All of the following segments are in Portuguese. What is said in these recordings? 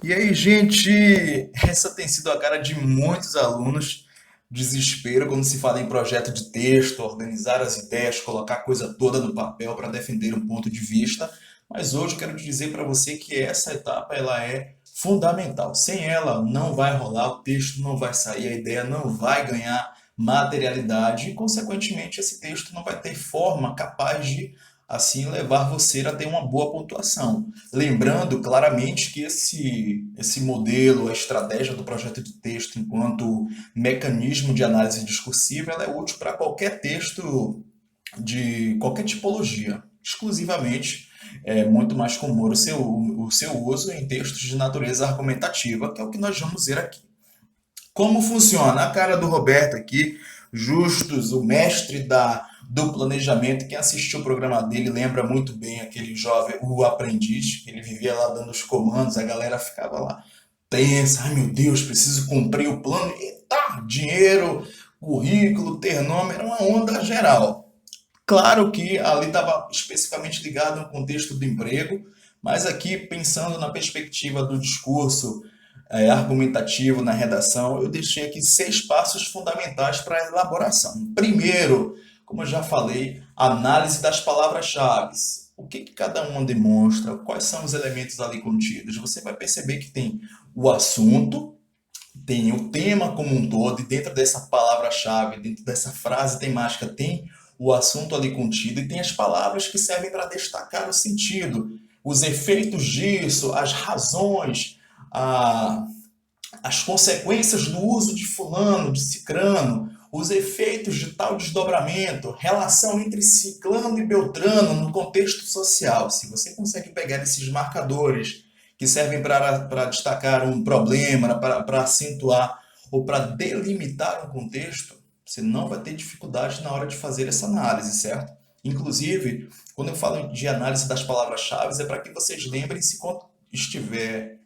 E aí, gente, essa tem sido a cara de muitos alunos. Desespero quando se fala em projeto de texto, organizar as ideias, colocar a coisa toda no papel para defender um ponto de vista. Mas hoje eu quero te dizer para você que essa etapa ela é fundamental. Sem ela não vai rolar, o texto não vai sair, a ideia não vai ganhar materialidade e, consequentemente, esse texto não vai ter forma capaz de assim levar você a ter uma boa pontuação. Lembrando claramente que esse modelo, a estratégia do projeto de texto enquanto mecanismo de análise discursiva, ela é útil para qualquer texto de qualquer tipologia. Exclusivamente, é muito mais comum o seu uso em textos de natureza argumentativa, que é o que nós vamos ver aqui. Como funciona? A cara do Roberto aqui, Justus, o mestre do planejamento. Quem assistiu o programa dele lembra muito bem aquele jovem, o aprendiz, que ele vivia lá dando os comandos, a galera ficava lá tensa, ai meu Deus, preciso cumprir o plano. Eita, dinheiro, currículo, ter nome, era uma onda geral. Claro que ali estava especificamente ligado ao contexto do emprego, mas aqui pensando na perspectiva do discurso argumentativo na redação, eu deixei aqui 6 passos fundamentais para a elaboração. Primeiro, como eu já falei, análise das palavras-chave. O que cada uma demonstra? Quais são os elementos ali contidos? Você vai perceber que tem o assunto, tem o tema como um todo, e dentro dessa palavra-chave, dentro dessa frase temática, tem o assunto ali contido e tem as palavras que servem para destacar o sentido, os efeitos disso, as razões, a, as consequências do uso de fulano, de cicrano, os efeitos de tal desdobramento, relação entre ciclano e beltrano no contexto social. Se você consegue pegar esses marcadores que servem para destacar um problema, para acentuar ou para delimitar um contexto, você não vai ter dificuldade na hora de fazer essa análise, certo? Inclusive, quando eu falo de análise das palavras-chave, é para que vocês lembrem se quando estiver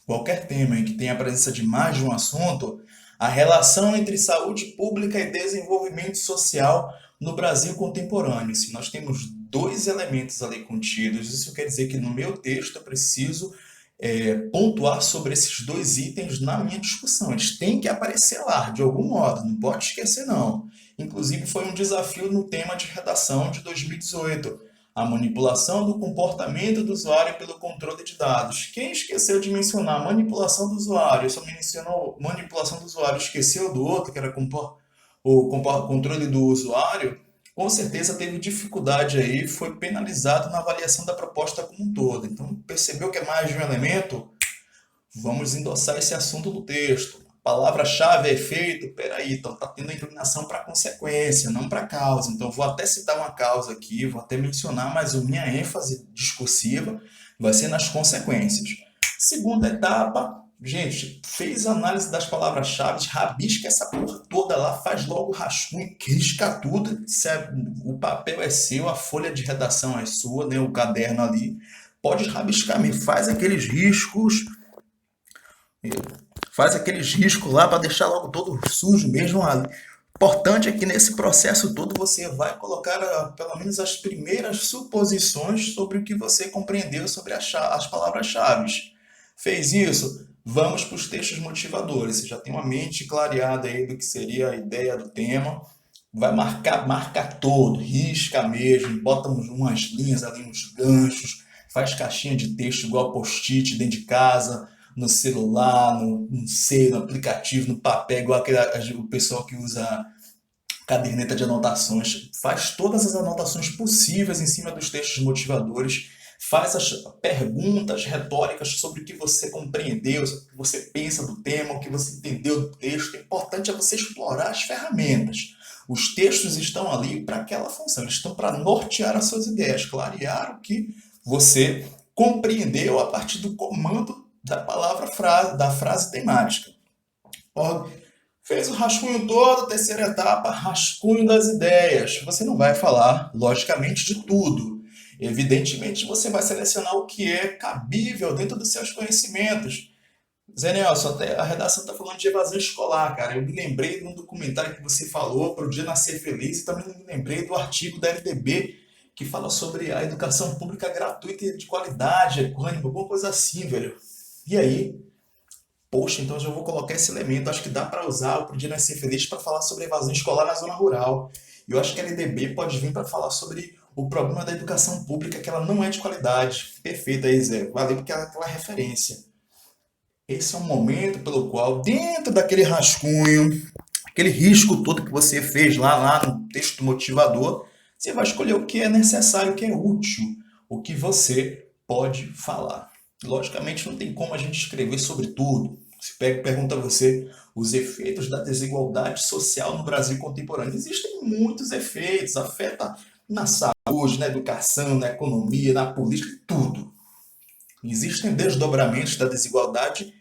qualquer tema em que tenha a presença de mais de um assunto, a relação entre saúde pública e desenvolvimento social no Brasil contemporâneo. Se nós temos dois elementos ali contidos, isso quer dizer que no meu texto eu preciso pontuar sobre esses dois itens na minha discussão. Eles têm que aparecer lá, de algum modo, não pode esquecer não. Inclusive foi um desafio no tema de redação de 2018, a manipulação do comportamento do usuário pelo controle de dados. Quem esqueceu de mencionar manipulação do usuário, só mencionou manipulação do usuário, esqueceu do outro, que era o controle do usuário, com certeza teve dificuldade aí, foi penalizado na avaliação da proposta como um todo. Então, percebeu que é mais de um elemento? Vamos endossar esse assunto no texto. Palavra-chave é efeito, peraí, então está tendo inclinação para consequência, não para causa. Então, vou até citar uma causa aqui, vou até mencionar, mas a minha ênfase discursiva vai ser nas consequências. Segunda etapa, gente, fez a análise das palavras-chave, rabisca essa porra toda lá, faz logo o rascunho, risca tudo, o papel é seu, a folha de redação é sua, né, o caderno ali, pode rabiscar, me faz aqueles riscos, faz aqueles riscos lá para deixar logo todo sujo mesmo ali. Importante é que nesse processo todo você vai colocar pelo menos as primeiras suposições sobre o que você compreendeu sobre as palavras-chave. Fez isso? Vamos para os textos motivadores. Você já tem uma mente clareada aí do que seria a ideia do tema. Vai marcar, marca todo, risca mesmo, bota umas linhas ali, uns ganchos, faz caixinha de texto igual post-it dentro de casa, no celular, no C, no aplicativo, no papel, igual o pessoal que usa caderneta de anotações, faz todas as anotações possíveis em cima dos textos motivadores, faz as perguntas retóricas sobre o que você compreendeu, o que você pensa do tema, o que você entendeu do texto. O importante é você explorar as ferramentas. Os textos estão ali para aquela função, eles estão para nortear as suas ideias, clarear o que você compreendeu a partir do comando da palavra frase, da frase temática. Fez o rascunho todo, terceira etapa, rascunho das ideias. Você não vai falar, logicamente, de tudo. Evidentemente, você vai selecionar o que é cabível dentro dos seus conhecimentos. Zé Nelson, até a redação está falando de evasão escolar, cara. Eu me lembrei de um documentário que você falou para o Dia Nascer Feliz e também me lembrei do artigo da LDB que fala sobre a educação pública gratuita e de qualidade, equânime, alguma coisa assim, velho. E aí, poxa, então eu já vou colocar esse elemento. Acho que dá para usar o Podia Nascer Feliz para falar sobre evasão escolar na zona rural. E eu acho que a LDB pode vir para falar sobre o problema da educação pública, que ela não é de qualidade. Perfeito aí, Zé. Valeu porque é aquela referência. Esse é um momento pelo qual, dentro daquele rascunho, aquele risco todo que você fez lá no texto motivador, você vai escolher o que é necessário, o que é útil, o que você pode falar. Logicamente, não tem como a gente escrever sobre tudo. Se pega e pergunta a você os efeitos da desigualdade social no Brasil contemporâneo. Existem muitos efeitos, afeta na saúde, na educação, na economia, na política, tudo. Existem desdobramentos da desigualdade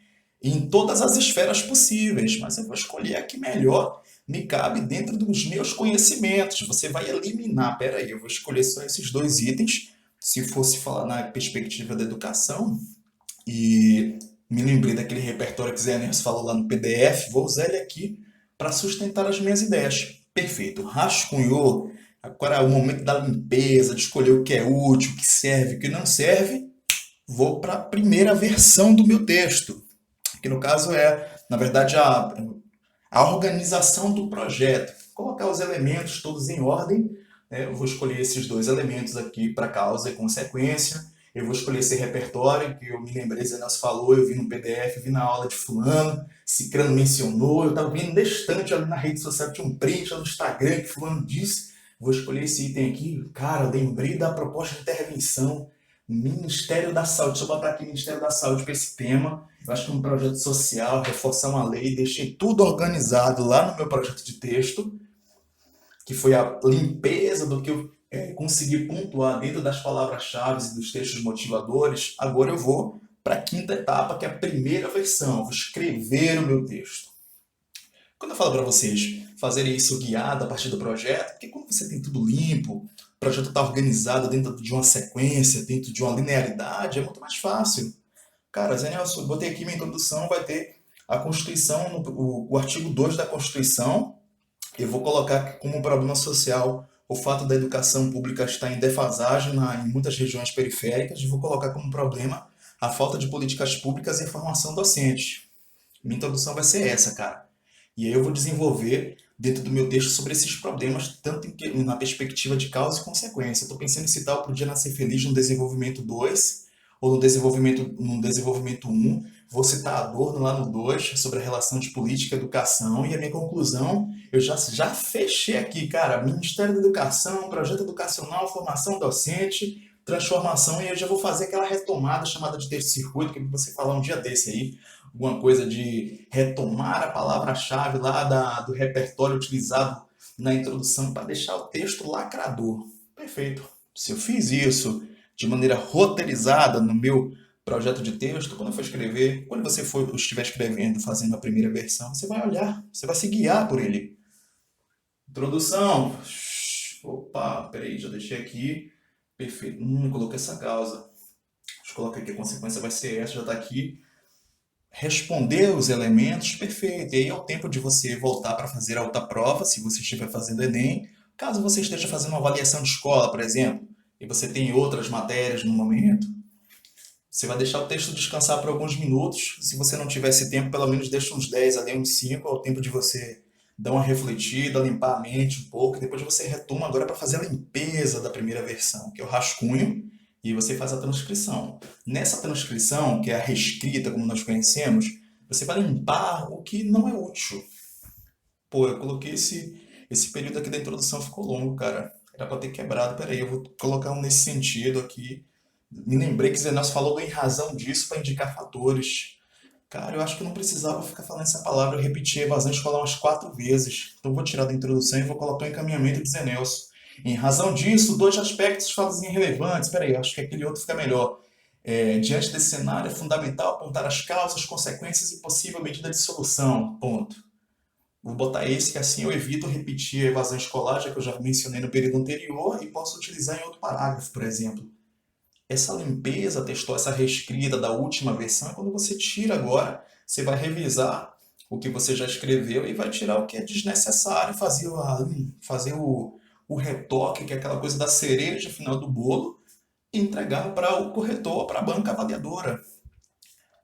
em todas as esferas possíveis, mas eu vou escolher a que melhor me cabe dentro dos meus conhecimentos. Você vai eliminar, peraí, eu vou escolher só esses dois itens. Se fosse falar na perspectiva da educação, e me lembrei daquele repertório que Zé Nerves falou lá no PDF, vou usar ele aqui para sustentar as minhas ideias. Perfeito, rascunhou, agora é o momento da limpeza, de escolher o que é útil, o que serve, o que não serve, vou para a primeira versão do meu texto, que no caso é, na verdade, a organização do projeto. Colocar os elementos todos em ordem, né? Eu vou escolher esses dois elementos aqui para causa e consequência. Eu vou escolher esse repertório que eu me lembrei, Zé Nelson falou, eu vi no PDF, vi na aula de fulano, Cicrano mencionou, eu estava vendo distante ali na rede social, tinha um print lá no Instagram que fulano disse. Vou escolher esse item aqui. Cara, lembrei da proposta de intervenção. Ministério da Saúde, deixa eu botar aqui Ministério da Saúde para esse tema. Eu acho que é um projeto social, reforçar uma lei, deixei tudo organizado lá no meu projeto de texto, que foi a limpeza do que eu consegui pontuar dentro das palavras-chave e dos textos motivadores. Agora eu vou para a quinta etapa, que é a primeira versão. Eu vou escrever o meu texto. Quando eu falo para vocês fazerem isso guiado a partir do projeto, porque quando você tem tudo limpo, o projeto está organizado dentro de uma sequência, dentro de uma linearidade, é muito mais fácil. Cara, Zé Nelson, botei aqui minha introdução, vai ter a Constituição, o artigo 2 da Constituição. Eu vou colocar como problema social o fato da educação pública estar em defasagem em muitas regiões periféricas, e vou colocar como problema a falta de políticas públicas e formação docente. Minha introdução vai ser essa, cara. E aí eu vou desenvolver dentro do meu texto sobre esses problemas, tanto na perspectiva de causa e consequência. Estou pensando em citar o Podia Nascer Feliz no desenvolvimento 2 ou no desenvolvimento um. Vou citar Adorno lá no 2 sobre a relação de política e educação, e a minha conclusão eu já fechei aqui, cara. Ministério da Educação, projeto educacional, formação docente, transformação, e eu já vou fazer aquela retomada chamada de texto-circuito, que você falar um dia desse aí, alguma coisa de retomar a palavra-chave lá do repertório utilizado na introdução para deixar o texto lacrador. Perfeito. Se eu fiz isso de maneira roteirizada no meu projeto de texto, quando eu for escrever, quando você estiver escrevendo, fazendo a primeira versão, você vai olhar, você vai se guiar por ele. Introdução. Opa, peraí, já deixei aqui. Perfeito. Coloquei essa causa. Deixa eu colocar aqui, a consequência vai ser essa, já está aqui. Responder os elementos, perfeito. E aí é o tempo de você voltar para fazer a outra prova, se você estiver fazendo Enem. Caso você esteja fazendo uma avaliação de escola, por exemplo, e você tem outras matérias no momento, você vai deixar o texto descansar por alguns minutos. Se você não tiver esse tempo, pelo menos deixa uns 10 ali, uns 5, é o tempo de você dar uma refletida, limpar a mente um pouco. Depois você retoma agora para fazer a limpeza da primeira versão, que é o rascunho, e você faz a transcrição. Nessa transcrição, que é a reescrita, como nós conhecemos, você vai limpar o que não é útil. Pô, eu coloquei esse período aqui da introdução, ficou longo, cara. Era para ter quebrado. Peraí, eu vou colocar um nesse sentido aqui. Me lembrei que Zé Nelson falou em razão disso para indicar fatores. Cara, eu acho que eu não precisava ficar falando essa palavra, eu repeti evasão escolar umas 4 vezes. Então eu vou tirar da introdução e vou colocar o encaminhamento de Zé Nelson. Em razão disso, dois aspectos fazem relevantes. Espera aí, acho que aquele outro fica melhor. Diante desse cenário, é fundamental apontar as causas, consequências e possível medida de solução. Ponto. Vou botar esse, que assim eu evito repetir a evasão escolar, já que eu já mencionei no período anterior, e posso utilizar em outro parágrafo, por exemplo. Essa limpeza textual, essa reescrita da última versão, quando você tira agora, você vai revisar o que você já escreveu e vai tirar o que é desnecessário, fazer o retoque, que é aquela coisa da cereja final do bolo, e entregar para o corretor, para a banca avaliadora.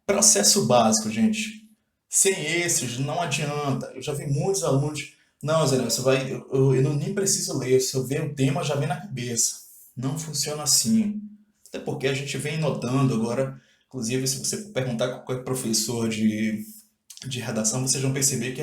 Processo básico, gente. Sem esses, não adianta. Eu já vi muitos alunos. Não, Zé, você vai. Eu não nem preciso ler. Se eu ver o tema, já vem na cabeça. Não funciona assim. Até porque a gente vem notando agora. Inclusive, se você for perguntar com qualquer professor de redação, vocês vão perceber que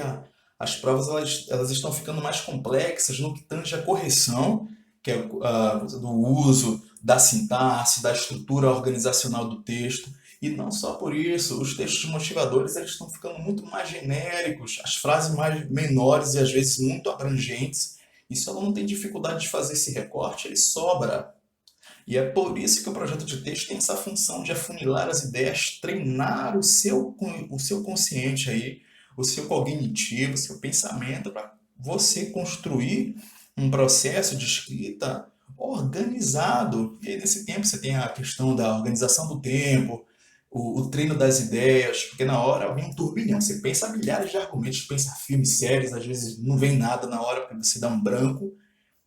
as provas elas estão ficando mais complexas no que tange a correção, que é do uso da sintaxe, da estrutura organizacional do texto. E não só por isso, os textos motivadores eles estão ficando muito mais genéricos, as frases mais menores e às vezes muito abrangentes. E se o aluno tem dificuldade de fazer esse recorte, ele sobra. E é por isso que o projeto de texto tem essa função de afunilar as ideias, treinar o seu consciente aí, o seu cognitivo, o seu pensamento, para você construir um processo de escrita organizado. E aí, nesse tempo, você tem a questão da organização do tempo, o treino das ideias, porque na hora vem um turbilhão. Você pensa milhares de argumentos, pensa filmes, séries, às vezes não vem nada na hora, porque você dá um branco.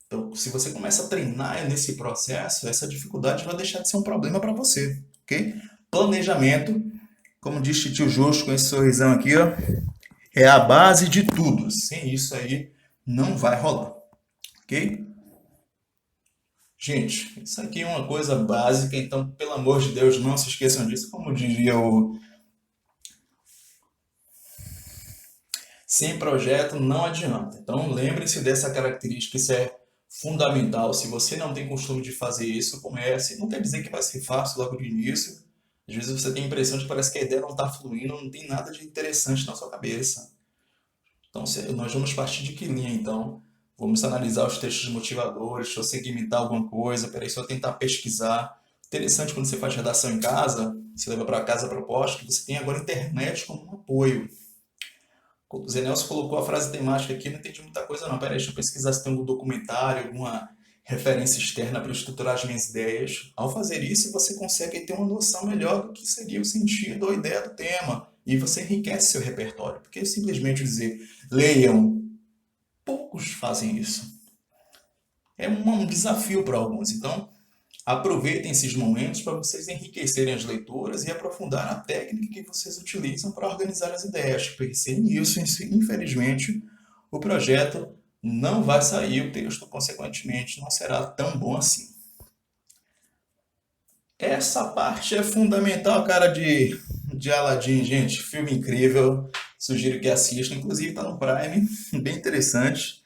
Então, se você começa a treinar nesse processo, essa dificuldade vai deixar de ser um problema para você, ok? Planejamento, como diz Tio Justo com esse sorrisão aqui, ó, é a base de tudo. Sem isso aí, não vai rolar, ok? Gente, isso aqui é uma coisa básica, então, pelo amor de Deus, não se esqueçam disso. Como diria o sem projeto não adianta. Então, lembre-se dessa característica, isso é fundamental. Se você não tem costume de fazer isso, comece. Não quer dizer que vai ser fácil logo de início. Às vezes você tem a impressão de que parece que a ideia não está fluindo, não tem nada de interessante na sua cabeça. Então, nós vamos partir de que linha, então? Vamos analisar os textos motivadores, deixa eu segmentar alguma coisa, peraí, só tentar pesquisar. Interessante quando você faz redação em casa, você leva para casa a proposta, que você tem agora a internet como um apoio. O Zé Nelson colocou a frase temática aqui, não entendi muita coisa não. Peraí, deixa eu pesquisar se tem algum documentário, alguma referência externa para estruturar as minhas ideias. Ao fazer isso, você consegue ter uma noção melhor do que seria o sentido ou a ideia do tema. E você enriquece seu repertório. Porque simplesmente dizer, leiam, poucos fazem isso. É um desafio para alguns. Então, aproveitem esses momentos para vocês enriquecerem as leituras e aprofundar a técnica que vocês utilizam para organizar as ideias, porque sem isso, infelizmente, o projeto não vai sair, o texto, consequentemente, não será tão bom assim. Essa parte é fundamental, cara, de Aladdin, gente. Filme incrível, sugiro que assistam, inclusive está no Prime, bem interessante.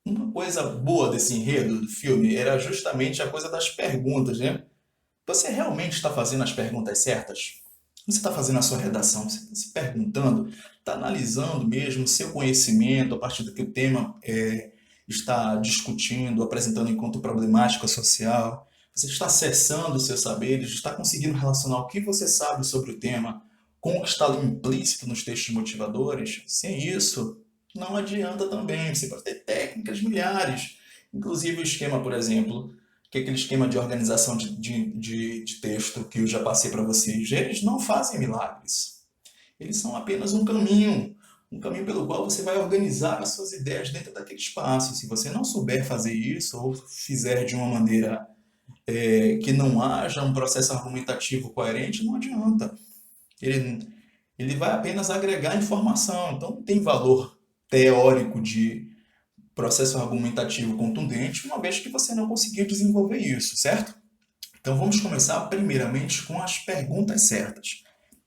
Uma coisa boa desse enredo do filme era justamente a coisa das perguntas, né? Você realmente está fazendo as perguntas certas? Você está fazendo a sua redação, você está se perguntando, está analisando mesmo o seu conhecimento a partir do que o tema está discutindo, apresentando enquanto problemática social. Você está acessando os seus saberes, está conseguindo relacionar o que você sabe sobre o tema com o que está ali implícito nos textos motivadores. Sem isso, não adianta também. Você pode ter técnicas milhares. Inclusive o esquema, por exemplo, que é aquele esquema de organização de texto que eu já passei para vocês, eles não fazem milagres. Eles são apenas um caminho pelo qual você vai organizar as suas ideias dentro daquele espaço. Se você não souber fazer isso, ou fizer de uma maneira que não haja um processo argumentativo coerente, não adianta. Ele, ele vai apenas agregar informação, então não tem valor teórico de processo argumentativo contundente, uma vez que você não conseguiu desenvolver isso, certo? Então vamos começar primeiramente com as perguntas certas.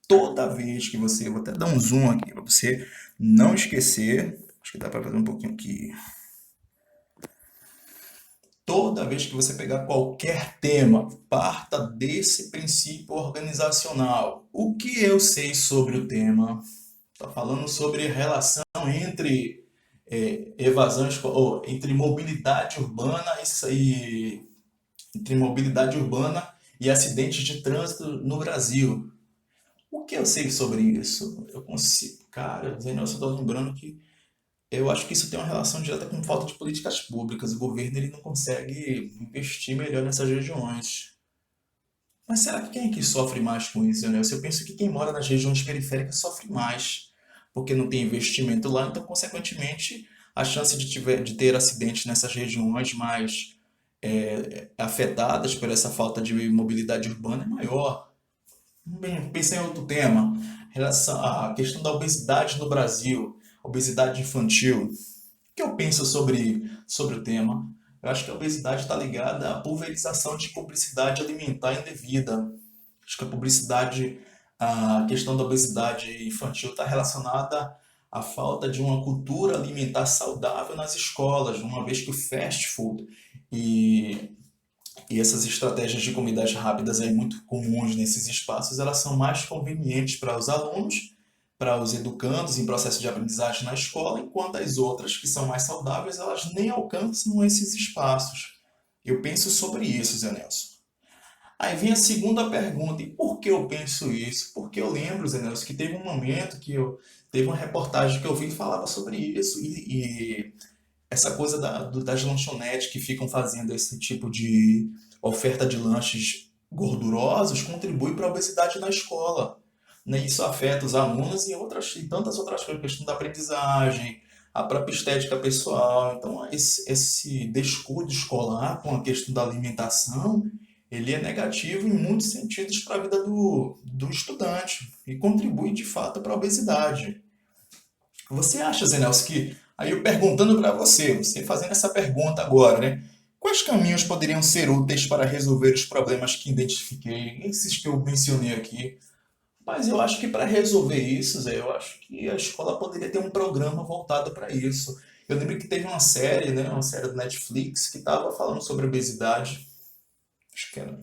Toda vez que você, vou até dar um zoom aqui para você não esquecer, acho que dá para fazer um pouquinho aqui. Toda vez que você pegar qualquer tema, parta desse princípio organizacional. O que eu sei sobre o tema? Está falando sobre a relação entre evasões, ou entre mobilidade urbana entre mobilidade urbana e acidentes de trânsito no Brasil. O que eu sei sobre isso? Eu consigo, cara, Zé Nelson, eu tô lembrando que eu acho que isso tem uma relação direta com falta de políticas públicas. O governo ele não consegue investir melhor nessas regiões. Mas será que quem é que sofre mais com isso, né? Eu penso que quem mora nas regiões periféricas sofre mais, porque não tem investimento lá, então, consequentemente, a chance de ter acidentes nessas regiões mais afetadas por essa falta de mobilidade urbana é maior. Bem, pensei em outro tema, relação à questão da obesidade no Brasil, obesidade infantil. O que eu penso sobre o tema? Eu acho que a obesidade está ligada à pulverização de publicidade alimentar indevida. Acho que a questão da obesidade infantil está relacionada à falta de uma cultura alimentar saudável nas escolas, uma vez que o fast food e e essas estratégias de comidas rápidas aí muito comuns nesses espaços, elas são mais convenientes para os alunos, para os educandos em processo de aprendizagem na escola, enquanto as outras, que são mais saudáveis, elas nem alcançam esses espaços. Eu penso sobre isso, Zé Nelson. Aí vem a segunda pergunta, e por que eu penso isso? Porque eu lembro, Zé Nelson, que teve um momento teve uma reportagem que eu vi que falava sobre isso, e essa coisa das lanchonetes que ficam fazendo esse tipo de oferta de lanches gordurosos contribui para a obesidade na escola. Né? Isso afeta os alunos e tantas outras coisas, questão da aprendizagem, a própria estética pessoal. Então, esse descuido escolar com a questão da alimentação, ele é negativo em muitos sentidos para a vida do estudante e contribui de fato para a obesidade. Você acha, Zé Nelson, que aí eu perguntando para você fazendo essa pergunta agora, né? Quais caminhos poderiam ser úteis para resolver os problemas que identifiquei, esses que eu mencionei aqui? Mas eu acho que para resolver isso, Zé, eu acho que a escola poderia ter um programa voltado para isso. Eu lembro que teve uma série, né, uma série do Netflix que estava falando sobre obesidade, acho que era,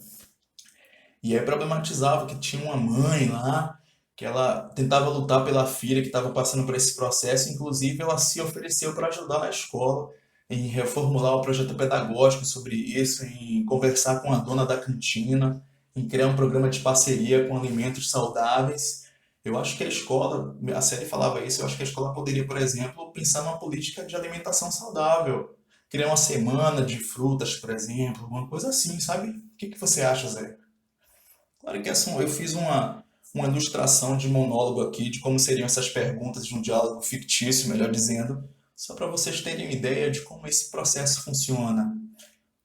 e aí problematizava que tinha uma mãe lá, que ela tentava lutar pela filha que estava passando por esse processo, inclusive ela se ofereceu para ajudar na escola, em reformular o projeto pedagógico sobre isso, em conversar com a dona da cantina, em criar um programa de parceria com alimentos saudáveis. Eu acho que a escola, a série falava isso, eu acho que a escola poderia, por exemplo, pensar numa política de alimentação saudável, criar uma semana de frutas, por exemplo, uma coisa assim, sabe? O que que você acha, Zé? Claro que assim, eu fiz uma ilustração de monólogo aqui de como seriam essas perguntas de um diálogo fictício, melhor dizendo, só para vocês terem uma ideia de como esse processo funciona.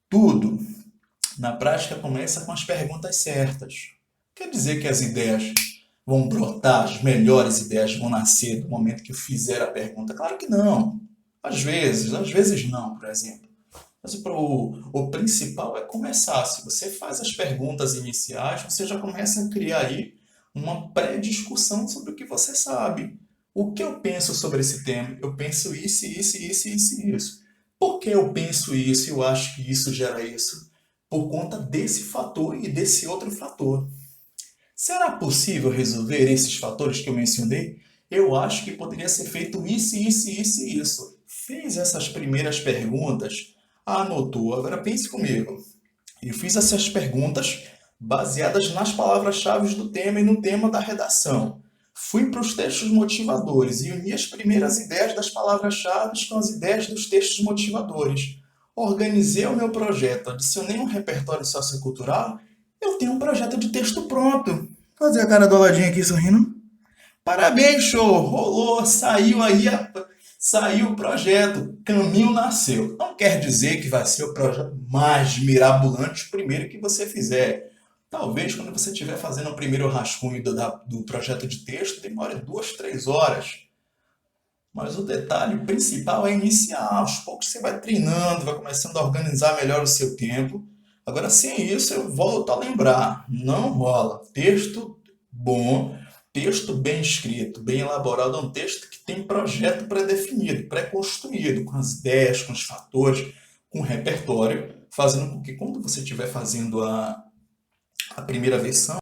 Tudo, na prática, começa com as perguntas certas. Quer dizer que as ideias vão brotar, as melhores ideias vão nascer no momento que eu fizer a pergunta? Claro que não. Às vezes não, por exemplo. Mas o principal é começar. Se você faz as perguntas iniciais, você já começa a criar aí uma pré-discussão sobre o que você sabe. O que eu penso sobre esse tema? Eu penso isso, isso, isso, isso e isso. Por que eu penso isso e eu acho que isso gera isso? Por conta desse fator e desse outro fator. Será possível resolver esses fatores que eu mencionei? Eu acho que poderia ser feito isso, isso, isso e isso. Fez essas primeiras perguntas, anotou. Agora pense comigo. Eu fiz essas perguntas baseadas nas palavras-chave do tema e no tema da redação. Fui para os textos motivadores e uni as primeiras ideias das palavras-chave com as ideias dos textos motivadores. Organizei o meu projeto, adicionei um repertório sociocultural, eu tenho um projeto de texto pronto. Fazer a cara do ladinho aqui sorrindo. Parabéns, show! Rolou, saiu o projeto, caminho nasceu. Não quer dizer que vai ser o projeto mais mirabolante o primeiro que você fizer. Talvez quando você estiver fazendo o primeiro rascunho do projeto de texto, demore 2, 3 horas. Mas o detalhe principal é iniciar. Aos poucos você vai treinando, vai começando a organizar melhor o seu tempo. Agora, sem isso, eu volto a lembrar: não rola. Texto bom, texto bem escrito, bem elaborado, é um texto que tem projeto pré-definido, pré-construído, com as ideias, com os fatores, com o repertório, fazendo com que quando você estiver fazendo a primeira versão,